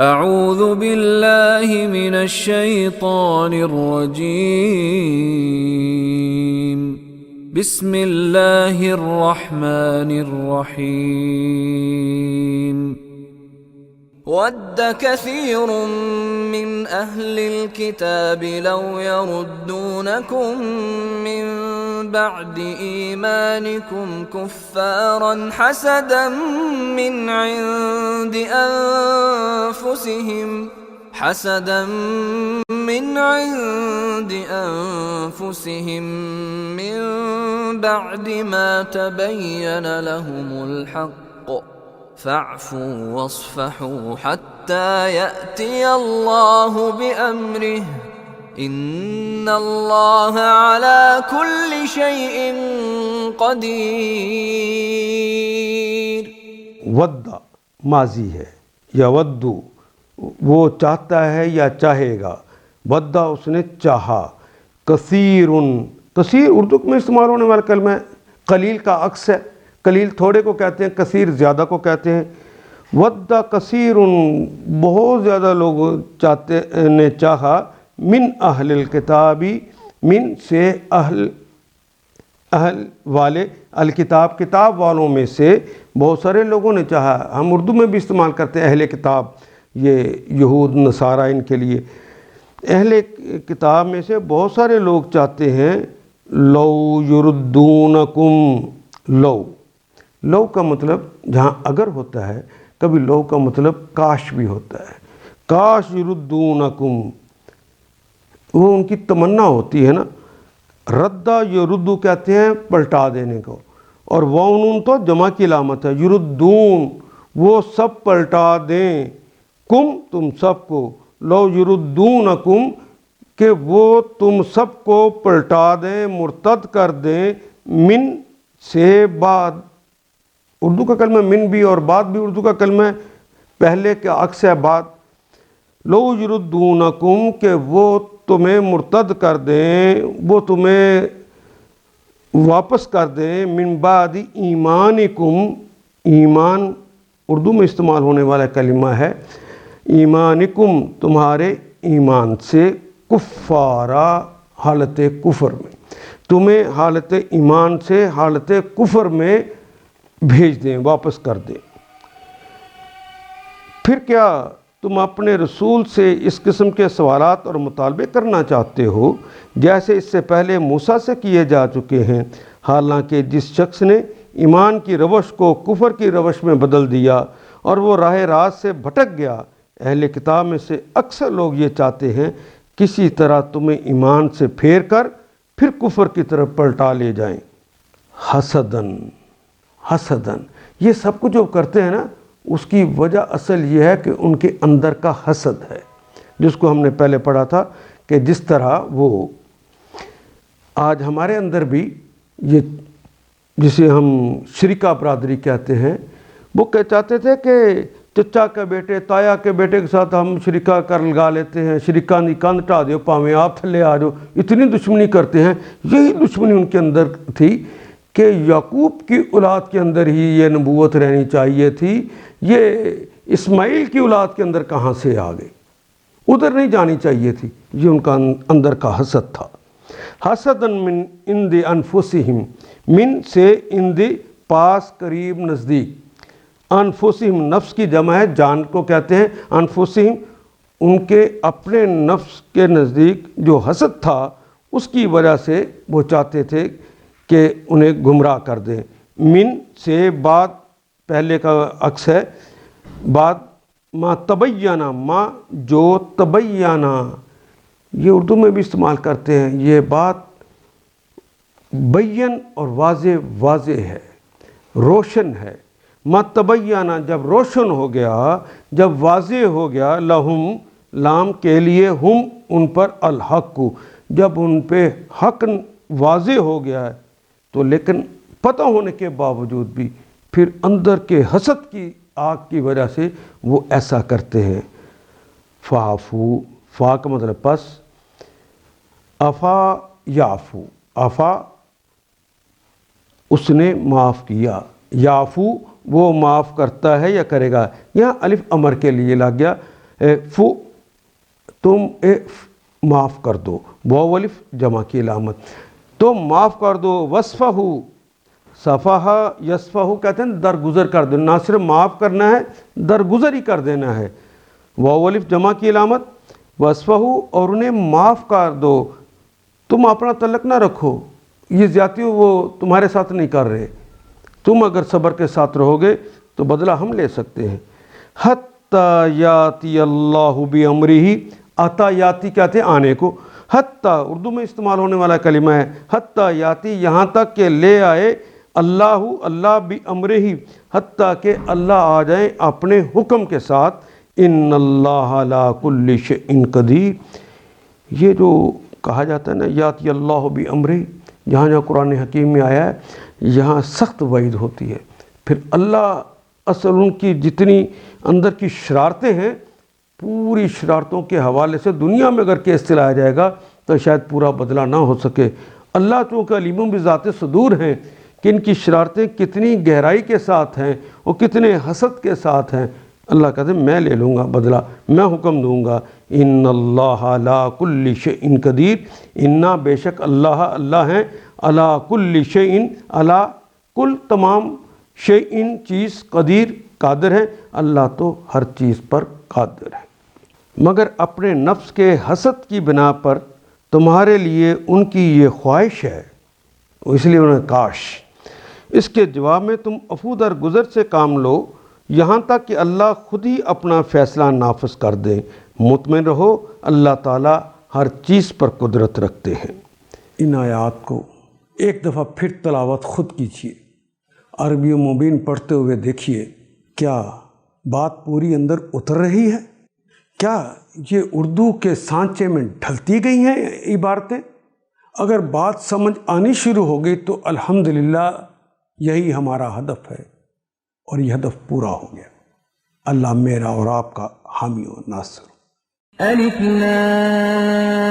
اعوذ باللہ من الشیطان الرجیم بسم اللہ الرحمن الرحیم ود كثير من أهل الكتاب لو يردونكم من بعد إيمانكم كفارا حسدا من عند أنفسهم من بعد ما تبين لهم الحق فاعفوا واصفحوا حتى يأتي الله بأمره إن الله على كل شيء قدير. ود ماضی ہے، یودو وہ چاہتا ہے یا چاہے گا، ودا اس نے چاہا. کثیر، کثیر اردو میں استعمال ہونے والا کلمہ ہے، قلیل کا عکس ہے. قلیل تھوڑے کو کہتے ہیں، کثیر زیادہ کو کہتے ہیں. ودا کثیر بہت زیادہ لوگ نے چاہا، من اہل الکتابی، من سے اہل والے، الکتاب کتاب والوں میں سے بہت سارے لوگوں نے چاہا. ہم اردو میں بھی استعمال کرتے ہیں اہل کتاب، یہ یہود نصارہ ان کے لیے. اہل کتاب میں سے بہت سارے لوگ چاہتے ہیں لو یردونکم. لو کا مطلب جہاں اگر ہوتا ہے، کبھی لو کا مطلب کاش بھی ہوتا ہے. کاش یردونکم، وہ ان کی تمنا ہوتی ہے نا. ردہ یردو کہتے ہیں پلٹا دینے کو، اور واؤن تو جمع کی علامت ہے. یردون وہ سب پلٹا دیں، کم تم سب کو. لو یردونکم کہ وہ تم سب کو پلٹا دیں، مرتد کر دیں. من سے بعد، اردو کا کلمہ من بھی اور بعد بھی اردو کا کلمہ ہے، پہلے کا عکس ہے بعد. لو یردونکم کہ وہ تمہیں مرتد کر دیں، وہ تمہیں واپس کر دیں. من بعد ایمانکم، ایمان اردو میں استعمال ہونے والا کلمہ ہے. ایمانکم تمہارے ایمان سے، کفارا حالت کفر میں، تمہیں حالت ایمان سے حالت کفر میں بھیج دیں، واپس کر دیں. پھر کیا تم اپنے رسول سے اس قسم کے سوالات اور مطالبے کرنا چاہتے ہو جیسے اس سے پہلے موسیٰ سے کیے جا چکے ہیں؟ حالانکہ جس شخص نے ایمان کی روش کو کفر کی روش میں بدل دیا اور وہ راہ راست سے بھٹک گیا. اہل کتاب میں سے اکثر لوگ یہ چاہتے ہیں کسی طرح تمہیں ایمان سے پھیر کر پھر کفر کی طرف پلٹا لے جائیں. حسدن، حسدن یہ سب کچھ جو کرتے ہیں نا، اس کی وجہ اصل یہ ہے کہ ان کے اندر کا حسد ہے، جس کو ہم نے پہلے پڑھا تھا کہ جس طرح وہ آج ہمارے اندر بھی یہ جسے ہم شریکہ برادری کہتے ہیں، وہ چاہتے تھے کہ چچا کے بیٹے تایا کے بیٹے کے ساتھ ہم شریکہ کر لگا لیتے ہیں، شریکہ نہیں کند ٹا دیو پاویں آپ تھلے آ جاؤ، اتنی دشمنی کرتے ہیں. یہی دشمنی ان کے اندر تھی کہ یعقوب کی اولاد کے اندر ہی یہ نبوت رہنی چاہیے تھی، یہ اسماعیل کی اولاد کے اندر کہاں سے آ گئی، ادھر نہیں جانی چاہیے تھی. یہ ان کا اندر کا حسد تھا. حسدن من عند انفسہم، من سے عند پاس قریب نزدیک، انفسہم نفس کی جمع ہے، جان کو کہتے ہیں. انفسہم ان کے اپنے نفس کے نزدیک جو حسد تھا اس کی وجہ سے وہ چاہتے تھے کہ انہیں گمراہ کر دیں. من سے بعد پہلے کا عکس ہے، بعد ما تبینہ، ما جو تبینہ یہ اردو میں بھی استعمال کرتے ہیں. یہ بات بین اور واضح، واضح ہے، روشن ہے. ما تبینہ جب روشن ہو گیا، جب واضح ہو گیا، لہم لام کے لیے، ہم ان پر، الحق جب ان پہ حق واضح ہو گیا ہے تو لیکن پتہ ہونے کے باوجود بھی پھر اندر کے حسد کی آگ کی وجہ سے وہ ایسا کرتے ہیں. فعفو، فا کا مطلب پس، افا یعفو، افا اس نے معاف کیا، یعفو وہ معاف کرتا ہے یا کرے گا. یہاں الف امر کے لیے لگ گیا، تم معاف کر دو، واو الف جمع کی علامت، تم معاف کر دو، وصفہ صفحہ یصفہ کہتے ہیں درگزر کر دینا، نہ صرف معاف کرنا ہے درگزر ہی کر دینا ہے، واو الف جمع کی علامت، وصفہ اور انہیں معاف کر دو، تم اپنا تعلق نہ رکھو، یہ زیادتی وہ تمہارے ساتھ نہیں کر رہے، تم اگر صبر کے ساتھ رہو گے تو بدلہ ہم لے سکتے ہیں۔ حتیٰ یاتی اللہ بامرہ، آتا یاتی کہتے ہیں آنے کو، حتیٰ اردو میں استعمال ہونے والا کلمہ ہے، حتیٰ یاتی یہاں تک کہ لے آئے اللہ بامرہ، حتیٰ کہ اللہ آ جائیں اپنے حکم کے ساتھ، ان اللہ علی کل شیء قدیر۔ یہ جو کہا جاتا ہے نا یاتی اللہ بامرہ، جہاں جہاں قرآن حکیم میں آیا ہے یہاں سخت وعید ہوتی ہے، پھر اللہ اصل ان کی جتنی اندر کی شرارتیں ہیں پوری شرارتوں کے حوالے سے دنیا میں اگر کیس چلایا جائے گا تو شاید پورا بدلہ نہ ہو سکے۔ اللہ چونکہ علیم بذات صدور ہیں کہ ان کی شرارتیں کتنی گہرائی کے ساتھ ہیں اور کتنے حسد کے ساتھ ہیں، اللہ کہتے ہیں میں لے لوں گا بدلہ، میں حکم دوں گا، ان اللہ علی کل شیء قدیر، انا بے شک اللہ ہیں، علی کل شیء علی کل تمام شیء چیز، قدیر قادر ہے، اللہ تو ہر چیز پر قادر ہے۔ مگر اپنے نفس کے حسد کی بنا پر تمہارے لیے ان کی یہ خواہش ہے، اس لیے انہیں کاش، اس کے جواب میں تم عفو درگزر سے کام لو یہاں تک کہ اللہ خود ہی اپنا فیصلہ نافذ کر دے، مطمئن رہو اللہ تعالیٰ ہر چیز پر قدرت رکھتے ہیں۔ ان آیات کو ایک دفعہ پھر تلاوت خود کیجیے، عربی و مبین پڑھتے ہوئے دیکھیے کیا بات پوری اندر اتر رہی ہے، کیا یہ اردو کے سانچے میں ڈھلتی گئی ہیں عبارتیں؟ اگر بات سمجھ آنی شروع ہو گئی تو الحمدللہ یہی ہمارا ہدف ہے اور یہ ہدف پورا ہو گیا۔ اللہ میرا اور آپ کا حامی و ناصر۔ الف لام